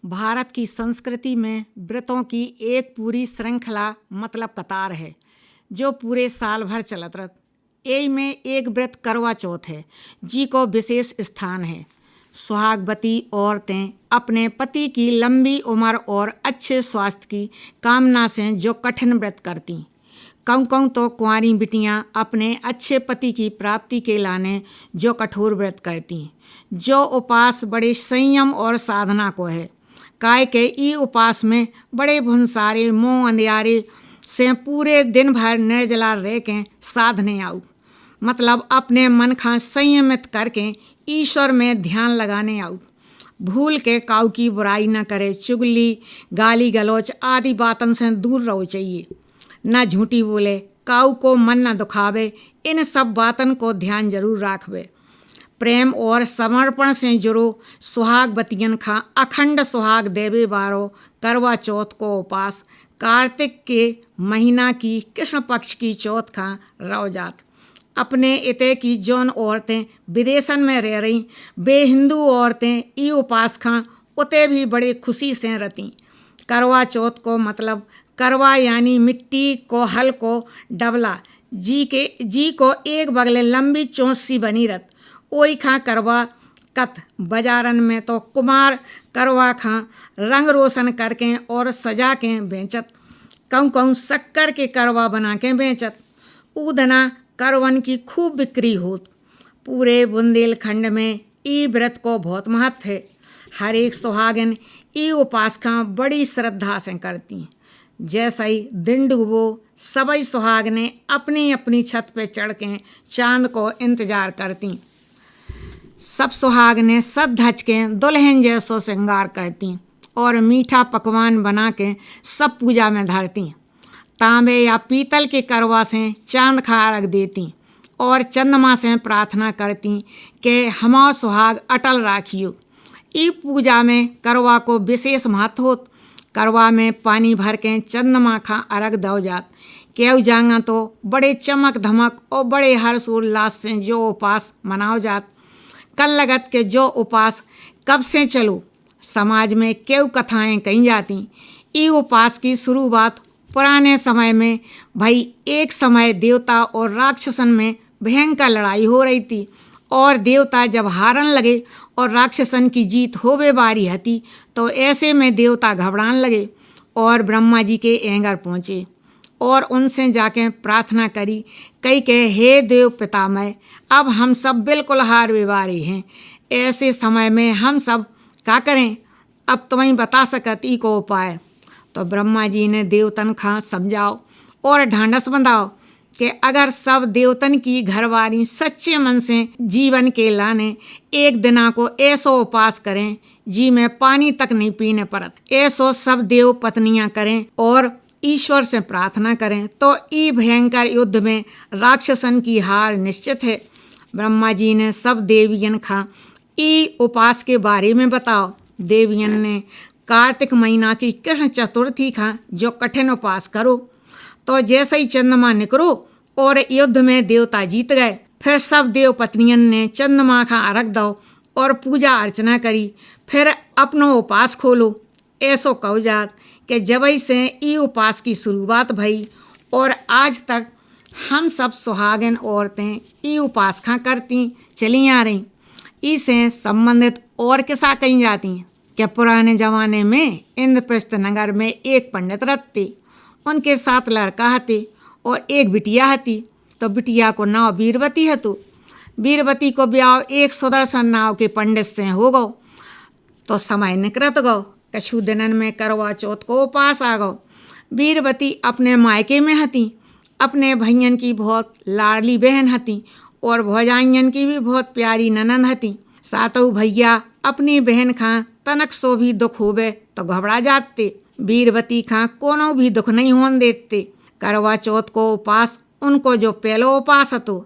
भारत की संस्कृति में व्रतों की एक पूरी श्रृंखला मतलब कतार है जो पूरे साल भर चलत रहत। एई में एक व्रत करवा चौथ है जी को विशेष स्थान है। सुहागवती औरतें अपने पति की लंबी उम्र और अच्छे स्वास्थ्य की कामना से जो कठिन व्रत करती। कौं तो कुंवारी बिटियां अपने अच्छे पति की प्राप्ति के लाने जो कठोर व्रत करती। जो उपास बड़े संयम और साधना को है। काय के ई उपास में बड़े भुनसारे मोह अंधियारे से पूरे दिन भर निर्जला रह के साधने आऊ, मतलब अपने मन का संयमित करके ईश्वर में ध्यान लगाने आऊ। भूल के काऊ की बुराई न करे, चुगली गाली गलौच आदि बातन से दूर रहो चाहिए। न झूठी बोले, काऊ को मन न दुखावे, इन सब बातन को ध्यान जरूर राखवे। प्रेम और समर्पण से जुड़ो सुहागवतियन खा अखंड सुहाग देवे बारो करवा चौथ को उपास कार्तिक के महीना की कृष्ण पक्ष की चौथ खा रव जात। अपने इते की जौन औरतें विदेशन में रह रही बे हिंदू औरतें ई उपास खा उते भी बड़े खुशी से रहती। करवा चौथ को मतलब करवा यानी मिट्टी को हल को डबला जी को एक बगले लंबी चोंच सी बनी रत। ओई खा करवा कत बाजारन में तो कुमार करवा खा रंग रोशन करके और सजा के बेचत। कौं शक्कर के करवा बना के बेचत। ऊदना करवन की खूब बिक्री होत। पूरे बुंदेलखंड में ई व्रत को बहुत महत्व है। हर एक सुहागिन ई उपास का बड़ी श्रद्धा से करती। जैसा ही दिन डूबो सबई सुहागने अपनी अपनी छत पे चढ़ के चांद को इंतजार करती। सब सुहागने सज धज के दुल्हन जैसो श्रृंगार करती और मीठा पकवान बना के सब पूजा में धरती। तांबे या पीतल के करवा से चांद खा रख देती और चंद्रमा से प्रार्थना करती कि हमारा सुहाग अटल राखियो। ई पूजा में करवा को विशेष महत्व होत। करवा में पानी भर के चंद्रमा खा अर्घ दो जात। केव जांगा तो बड़े चमक धमक और बड़े हर्ष उल्लास से जो उपास मनाओ जात। कल लगत के जो उपास कब से चलो समाज में केव कथाएं कही जाती। ई उपास की शुरुआत पुराने समय में भाई एक समय देवता और राक्षसन में भयंकर लड़ाई हो रही थी और देवता जब हारन लगे और राक्षसन की जीत होवे बारी हती तो ऐसे में देवता घबराने लगे और ब्रह्मा जी के एंगर पहुँचे और उनसे जाके प्रार्थना करी कई के हे देव पितामह, अब हम सब बिल्कुल हार विवारे हैं। ऐसे समय में हम सब क्या करें, अब तुम्हें बता सकत ई को उपाय। तो ब्रह्मा जी ने देवतन खा समझाओ और ढांढस बंधाओ कि अगर सब देवतन की घरवाली सच्चे मन से जीवन के लाने एक दिना को ऐसो उपास करें जी में पानी तक नहीं पीने पड़त, ऐसो सब देव पत्नियां करें और ईश्वर से प्रार्थना करें तो ई भयंकर युद्ध में राक्षसन की हार निश्चित है। ब्रह्मा जी ने सब देवियन खा ई उपास के बारे में बताओ। देवियन ने कार्तिक महीना की कृष्ण चतुर्थी खा जो कठिन उपास करो तो जैसे ही चंद्रमा निकलो और युद्ध में देवता जीत गए। फिर सब देव पत्नियन ने चंद्रमा का अर्घ दो और पूजा अर्चना करी। फिर अपनो उपास खोलो। ऐसो कहो जात कि जबई से ई उपास की शुरुआत भई और आज तक हम सब सुहागिन औरतें ई उपास खा करती चली आ रही। इसे संबंधित और किस्सा कही जाती हैं कि पुराने ज़माने में इंद्रप्रस्थ नगर में एक पंडित रहते। उनके 7 लड़का हते और एक बिटिया हती। तो बिटिया को नाव बीरबती हतो। बीरबती को ब्याह एक सुदर्शन नाव के पंडित से हो गो। तो समय निकलत गो। कछु दिनन में करवा चौथ को उपास आ गो। बीरबती अपने मायके में हती। अपने भैयन की बहुत लाडली बहन हती और भौजाइयन की भी बहुत प्यारी ननद हती। सातों भैया अपनी बहन खा तनक सो भी दुख होवे तो घबरा जाते। बीरबती खा कोनो भी दुख नहीं होने देते। करवा चौथ को उपास उनको जो पहलो उपास हतो।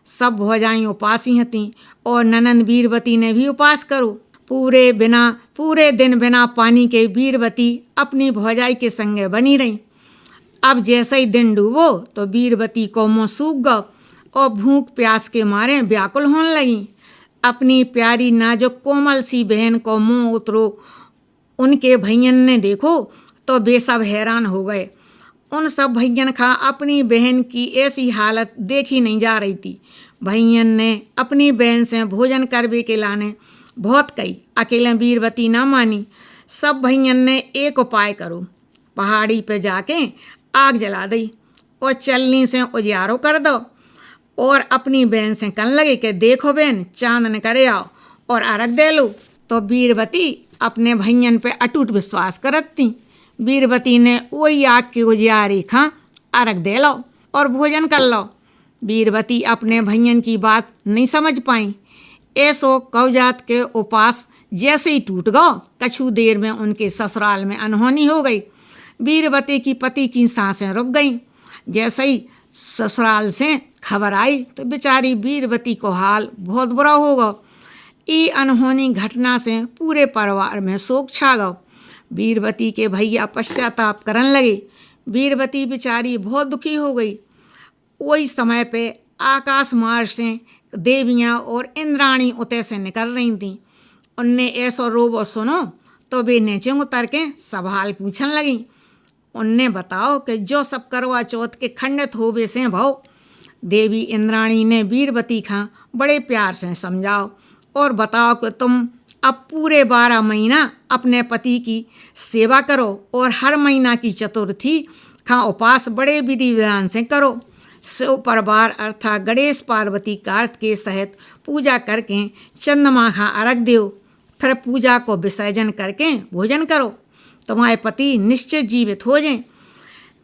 सब भौजाई उपासी हती और ननद बीरबती ने भी उपास करो। पूरे दिन बिना पानी के बीरबती अपनी भौजाई के संगे बनी रही। अब जैसे ही दिन डूबो तो बीरबती को मुँह सूख गो और भूख प्यास के मारे व्याकुल होने लगी। अपनी प्यारी नाजुक कोमल सी बहन को मुँह उतरो उनके भैयन ने देखो तो वे सब हैरान हो गए। उन सब भैयन का अपनी बहन की ऐसी हालत देखी नहीं जा रही थी। भैयन ने अपनी बहन से भोजन करवे के लाने बहुत कही, अकेले बीरबती ना मानी। सब भैयन ने एक उपाय करो, पहाड़ी पे जाके आग जला दी और चलनी से उजियारो कर दो और अपनी बहन से कहने लगे कि देखो बहन, चांदन करे आओ और अर्घ दे लो। तो बीरबती अपने भैयन पे अटूट विश्वास करत थी। बीरबती ने वही आग के उजियारे खा अर्घ दे लो और भोजन कर लो। बीरबती अपने भैयन की बात नहीं समझ पाई। ऐसो कवजात के उपास जैसे ही टूट गो, कछु देर में उनके ससुराल में अनहोनी हो गई। बीरबती की पति की सांसें रुक गईं। जैसे ही ससुराल से खबर आई तो बेचारी बीरबती को हाल बहुत बुरा हो गो। ई अनहोनी घटना से पूरे परिवार में शोक छा गो। बीरबती के भैया पश्चाताप करने लगे। बीरबती बेचारी बहुत दुखी हो गई। वही समय पे आकाश मार्ग से देवियाँ और इंद्राणी उते से निकल रही थीं। उनने ऐसो रोबो सुनो तो वे नीचे उतर के सवाल पूछने लगी। उनने बताओ कि जो सब करवा चौथ के खंडित होवे से भाव। देवी इंद्राणी ने बीरबती खां बड़े प्यार से समझाओ और बताओ कि तुम अब पूरे 12 महीना अपने पति की सेवा करो और हर महीना की चतुर्थी खां उपास बड़े विधि विधान से करो। शिव परिवार अर्थात गणेश पार्वती कार्तिकेय सहित पूजा करके चंद्रमा का अर्घ दो, फिर पूजा को विसर्जन करके भोजन करो, तुम्हारे पति निश्चित जीवित हो जाएं।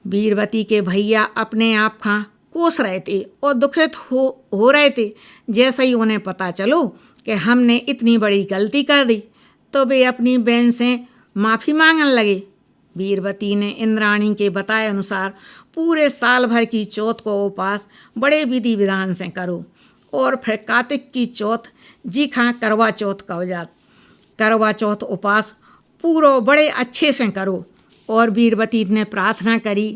बीरबती के भैया अपने आप का कोस रहे थे और दुखित हो रहे थे। जैसे ही उन्हें पता चलो कि हमने इतनी बड़ी गलती कर दी तो वे अपनी बहन से माफ़ी मांगने लगे। बीरबती ने इंद्राणी के बताए अनुसार पूरे साल भर की चौथ को उपास बड़े विधि विधान से करो और फिर कार्तिक की चौथ जी खां करवा चौथ कवजात करवा चौथ उपास पूरो बड़े अच्छे से करो। और बीरबती ने प्रार्थना करी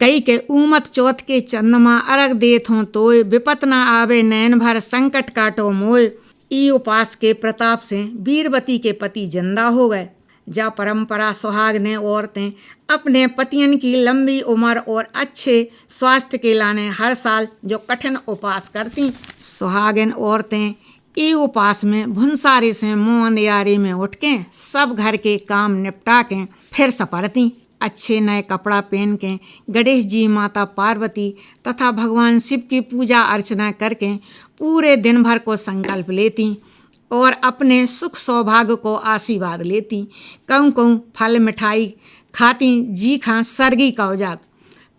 कई के ऊमत चौथ के चंद्रमा अर्घ देत हों तोय, विपत न आवे नैन भर संकट काटो मोय। ई उपास के प्रताप से बीरबती के पति जिंदा हो गए। जा परंपरा सुहाग ने औरतें अपने पतियन की लंबी उम्र और अच्छे स्वास्थ्य के लाने हर साल जो कठिन उपास करती। सुहागिन औरतें ई उपास में भुनसारे से मुँह अंधियारे में उठ के सब घर के काम निपटा के फिर सपरती। अच्छे नए कपड़ा पहन के गणेश जी, माता पार्वती तथा भगवान शिव की पूजा अर्चना करके पूरे दिन भर को संकल्प लेती और अपने सुख सौभाग्य को आशीर्वाद लेती। कहूँ फल मिठाई खाती जी खां सरगी कवजात।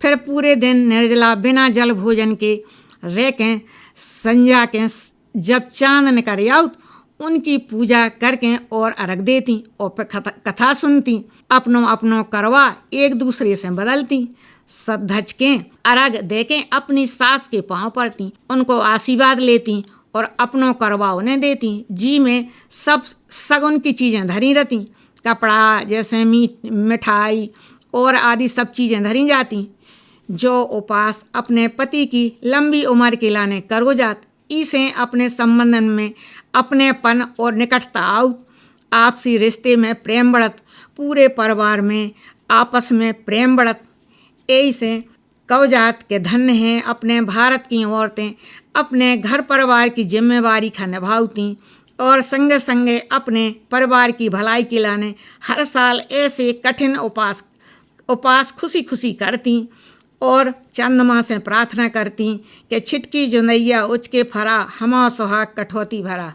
फिर पूरे दिन निर्जला बिना जल भोजन के रह के संजा के जब चांदन कर आउत उनकी पूजा करके और अर्घ देती और फिर कथा सुनती। अपनों करवा एक दूसरे से बदलती। सब धज के अर्घ दे के अपनी सास के पाँव पड़ती, उनको आशीर्वाद लेती और अपनों करवा उन्हें देती। जी में सब सगुन की चीज़ें धरी रहती, कपड़ा जैसे मीठ मिठाई और आदि सब चीज़ें धरी जाती। जो उपास अपने पति की लंबी उम्र के लाने करो जात, इसे अपने संबंधन में अपनेपन और निकटता आउत। आपसी रिश्ते में प्रेम बढ़त, पूरे परिवार में आपस में प्रेम बढ़त। ऐसे कवजात के धन्य हैं अपने भारत की औरतें अपने घर परिवार की जिम्मेवारी का निभावती और संगे संगे अपने परिवार की भलाई के लाने हर साल ऐसे कठिन उपास खुशी खुशी करती और चंद्रमा से प्रार्थना करती कि छिटकी जुनैया उचके फरा, हमा सुहाग कठौती भरा।